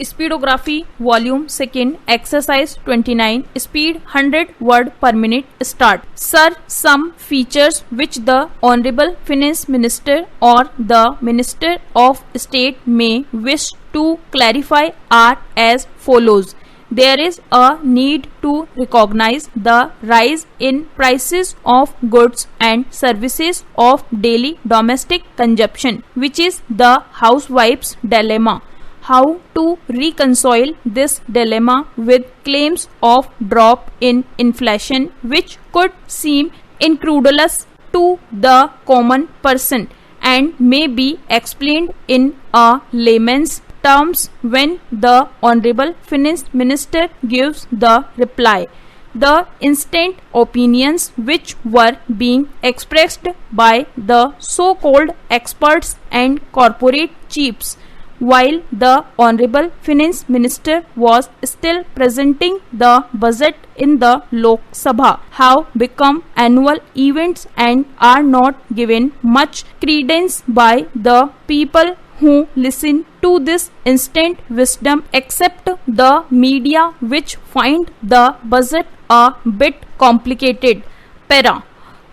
Speedography, Volume 2nd, Exercise 29, Speed 100 word per minute. Start. Sir, some features which the Honorable Finance Minister or the Minister of State may wish to clarify are as follows. There is a need to recognize the rise in prices of goods and services of daily domestic consumption, which is the housewife's dilemma. How to reconcile this dilemma with claims of drop in inflation, which could seem incredulous to the common person and may be explained in a layman's terms when the Honorable Finance Minister gives the reply. The instant opinions which were being expressed by the so-called experts and corporate chiefs while the Honorable Finance Minister was still presenting the budget in the Lok Sabha have become annual events and are not given much credence by the people who listen to this instant wisdom, except the media, which find the budget a bit complicated. Para.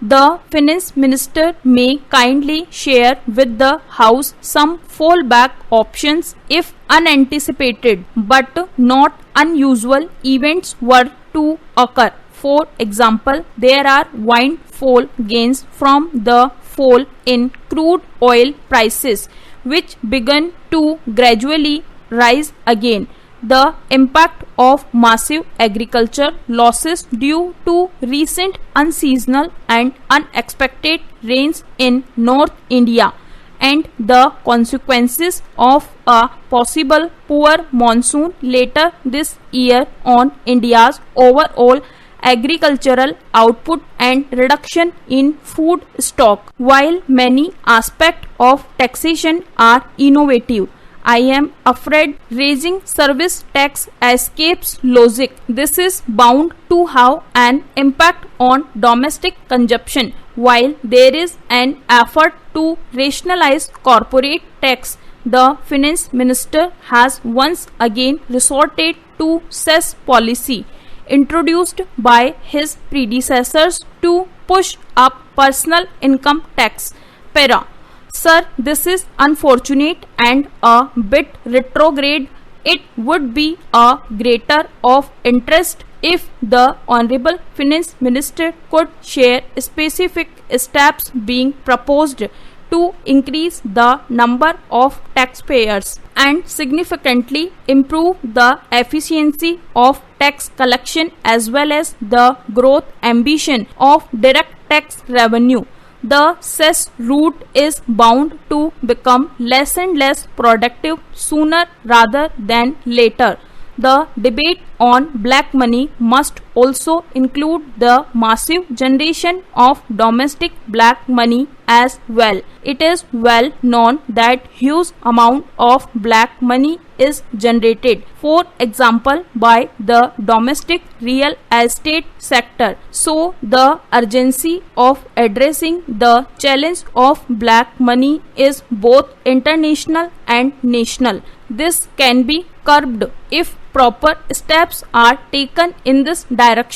The Finance Minister may kindly share with the House some fallback options if unanticipated but not unusual events were to occur. For example, there are windfall gains from the fall in crude oil prices, which began to gradually rise again. The impact of massive agriculture losses due to recent unseasonal and unexpected rains in North India, and the consequences of a possible poor monsoon later this year on India's overall agricultural output and reduction in food stock. While many aspects of taxation are innovative, I am afraid raising service tax escapes logic. This is bound to have an impact on domestic consumption. While there is an effort to rationalize corporate tax, the Finance Minister has once again resorted to cess policy introduced by his predecessors to push up personal income tax. Para. Sir, this is unfortunate and a bit retrograde. It would be a greater of interest if the Honorable Finance Minister could share specific steps being proposed to increase the number of taxpayers and significantly improve the efficiency of tax collection as well as the growth ambition of direct tax revenue. The cess route is bound to become less and less productive sooner rather than later. The debate on black money must also include the massive generation of domestic black money as well. It is well known that huge amount of black money is generated, for example, by the domestic real estate sector. So, the urgency of addressing the challenge of black money is both international and national. This can be curbed if proper steps are taken in this direction.